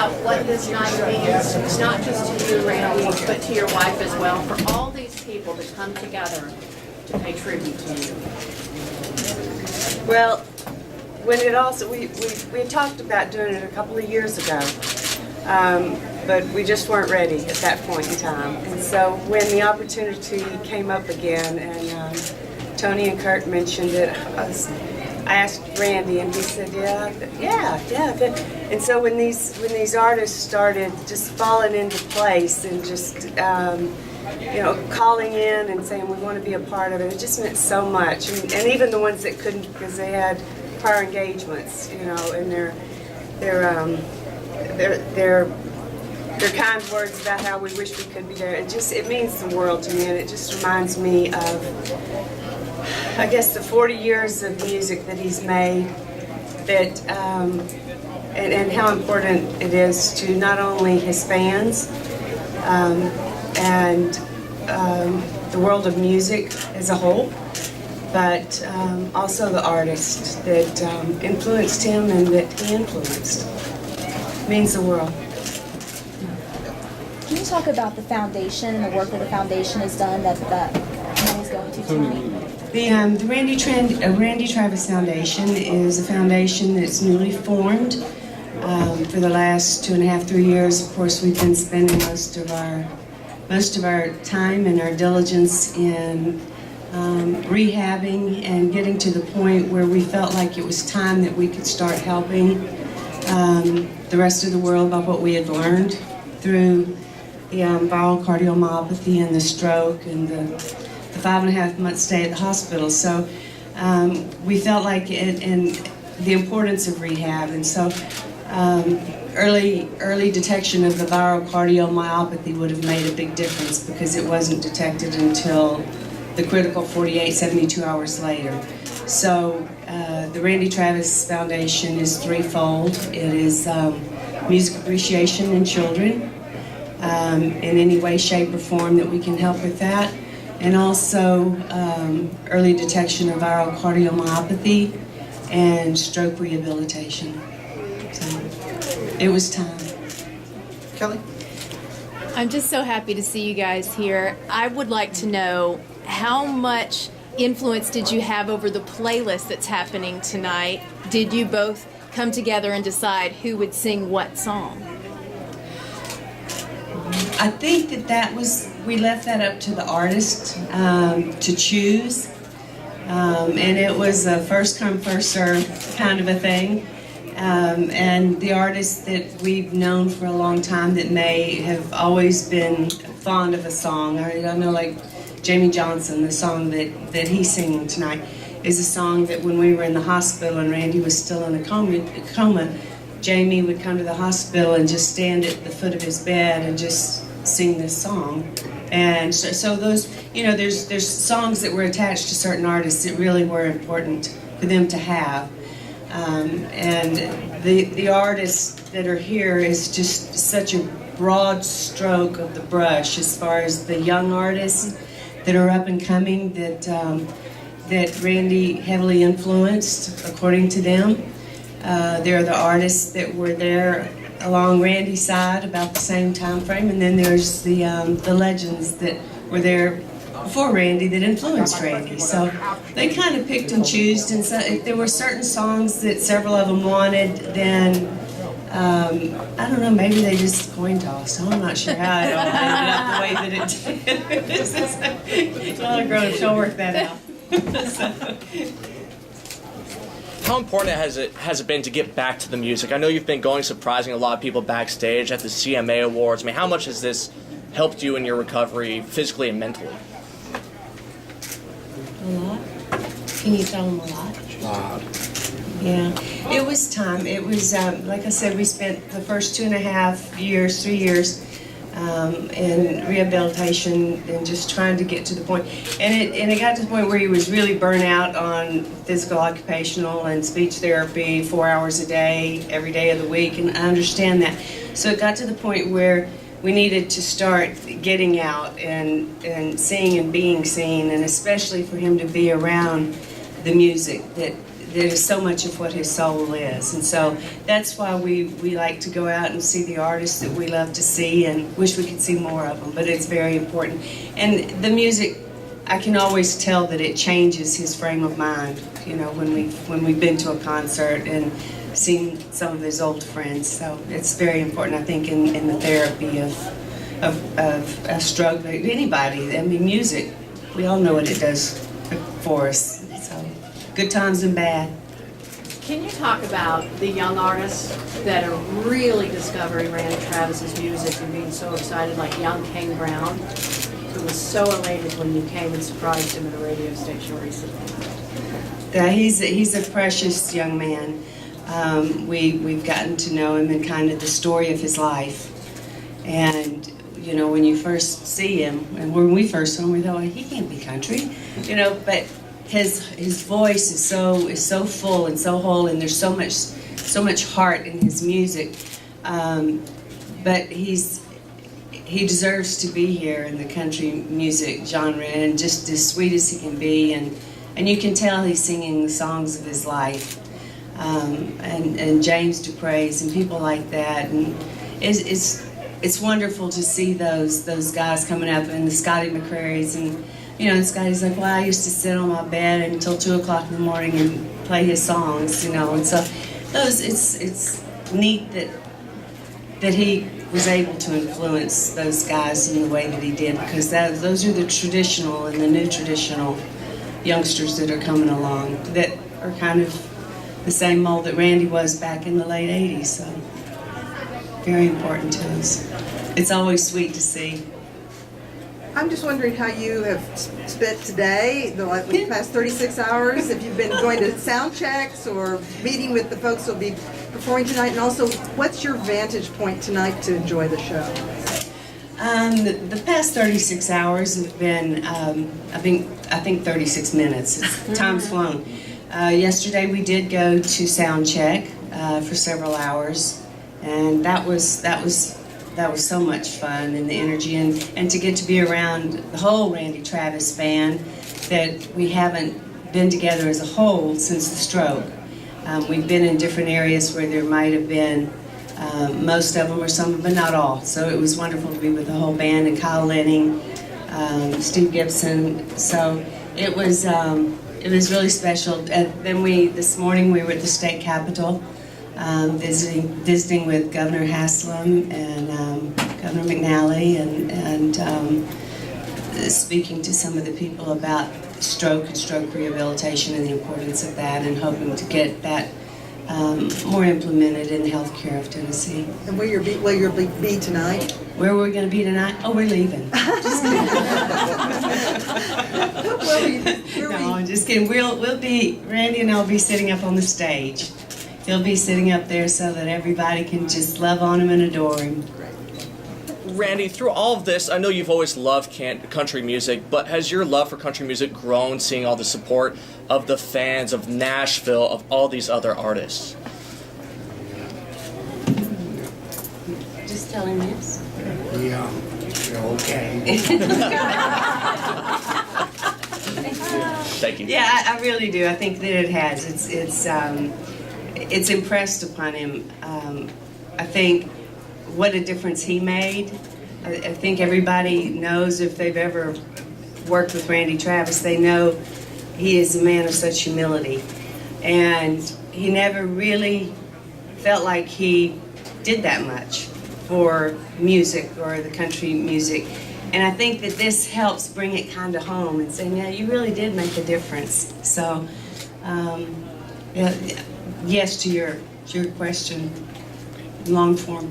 about what this night means, not just to you, Randy, but to your wife as well, for all these people to come together to pay tribute to you? Well, when it also, we had talked about doing it a couple of years ago, but we just weren't ready at that point in time. And so when the opportunity came up again, and Tony and Kurt mentioned it, I asked Randy, and he said, yeah. And so when these artists started just falling into place and just calling in and saying we want to be a part of it, it just meant so much. And even the ones that couldn't because they had prior engagements, and their kind words about how we wish we could be there. It means the world to me, and it just reminds me of, I guess, the 40 years of music that he's made, that and how important it is to not only his fans and the world of music as a whole, but also the artists that influenced him and that he influenced. It means the world. Can you talk about the foundation and the work that the foundation has done that money is going to tonight? The Randy Travis Foundation is a foundation that's newly formed. For the last 2.5, 3 years, of course, we've been spending most of our time and our diligence in rehabbing and getting to the point where we felt like it was time that we could start helping the rest of the world by what we had learned through the viral cardiomyopathy and the stroke and the 5.5 month stay at the hospital. So we felt like it and the importance of rehab, and so early detection of the viral cardiomyopathy would have made a big difference because it wasn't detected until the critical 48, 72 hours later. So the Randy Travis Foundation is threefold. It is music appreciation in children in any way, shape, or form that we can help with that. And also early detection of viral cardiomyopathy and stroke rehabilitation. So it was time. Kelly? I'm just so happy to see you guys here. I would like to know, how much influence did you have over the playlist that's happening tonight? Did you both come together and decide who would sing what song? I think we left that up to the artist to choose, and it was a first come, first serve kind of a thing. And the artists that we've known for a long time that may have always been fond of a song, I know, like Jamie Johnson, the song that he's singing tonight is a song that when we were in the hospital and Randy was still in a coma, Jamie would come to the hospital and just stand at the foot of his bed and just sing this song. And so those, there's songs that were attached to certain artists that really were important for them to have. And the artists that are here is just such a broad stroke of the brush as far as the young artists that are up and coming that Randy heavily influenced, according to them. There are the artists that were there along Randy's side about the same time frame, and then there's the legends that were there before Randy that influenced Randy. So they kind of picked and chose, and so if there were certain songs that several of them wanted, then I don't know, maybe they just coin tossed. I'm not sure how it all ended up the way that it did. A lot of grown-ups don't work that out. How important has it been to get back to the music? I know you've been going, surprising a lot of people backstage at the CMA Awards. I mean, how much has this helped you in your recovery, physically and mentally? A lot. Can you tell them a lot? A lot. Yeah, it was time. It was, like I said, we spent the first 2.5 years, 3 years in rehabilitation and just trying to get to the point. And it got to the point where he was really burnt out on physical, occupational, and speech therapy 4 hours a day, every day of the week, and I understand that. So it got to the point where we needed to start getting out and seeing and being seen, and especially for him to be around the music that is so much of what his soul is. And so that's why we like to go out and see the artists that we love to see and wish we could see more of them, but it's very important. And the music, I can always tell that it changes his frame of mind, you know, when we've been to a concert and seen some of his old friends. So it's very important, I think, in the therapy of a struggle, anybody. I mean, music, we all know what it does for us. So good times and bad. Can you talk about the young artists that are really discovering Randy Travis's music and being so excited, like young King Brown, who was so elated when you came and surprised him at a radio station recently? Yeah, he's a precious young man. We've gotten to know him and kind of the story of his life. And, you know, when you first see him, and when we first saw him, we thought, well, he can't be country, you know, but his voice is so full and so whole, and there's so much heart in his music. But he deserves to be here in the country music genre, and just as sweet as he can be, and you can tell he's singing the songs of his life, and James Dupre's and people like that, and it's wonderful to see those guys coming up, and the Scotty McCrary's, and you know, and Scotty's like, well, I used to sit on my bed until 2 o'clock in the morning and play his songs, you know, and so it's neat that he was able to influence those guys in the way that he did, because those are the traditional and the new traditional youngsters that are coming along that are kind of the same mold that Randy was back in the late 80s, so very important to us. It's always sweet to see. I'm just wondering how you have spent today, the past 36 hours, if you've been going to sound checks or meeting with the folks who'll be performing tonight, and also what's your vantage point tonight to enjoy the show? The past 36 hours have been, I think 36 minutes. Time's flown. Yesterday we did go to sound check for several hours, and that was so much fun, and the energy, and to get to be around the whole Randy Travis band that we haven't been together as a whole since the stroke. We've been in different areas where there might have been most of them or some of them, but not all. So it was wonderful to be with the whole band, and Kyle Lenning, Steve Gibson. So it was really special. And then this morning we were at the state capitol, visiting with Governor Haslam and Governor McNally, and speaking to some of the people about stroke and stroke rehabilitation and the importance of that, and hoping to get that more implemented in the healthcare of Tennessee. And will you be tonight? Where are we going to be tonight? Oh, we're leaving. Just kidding. No, I'm just kidding. We'll be, Randy and I'll be sitting up on the stage. He'll be sitting up there so that everybody can just love on him and adore him. Randy, through all of this, I know you've always loved country music, but has your love for country music grown seeing all the support of the fans of Nashville, of all these other artists? Just tell him yes. Yeah, you're okay. Thank you. Yeah, I really do. I think that it has. It's impressed upon him. I think what a difference he made. I think everybody knows, if they've ever worked with Randy Travis, they know he is a man of such humility. And he never really felt like he did that much for music or the country music. And I think that this helps bring it kind of home and saying, yeah, you really did make a difference. So, yes to your question, long form.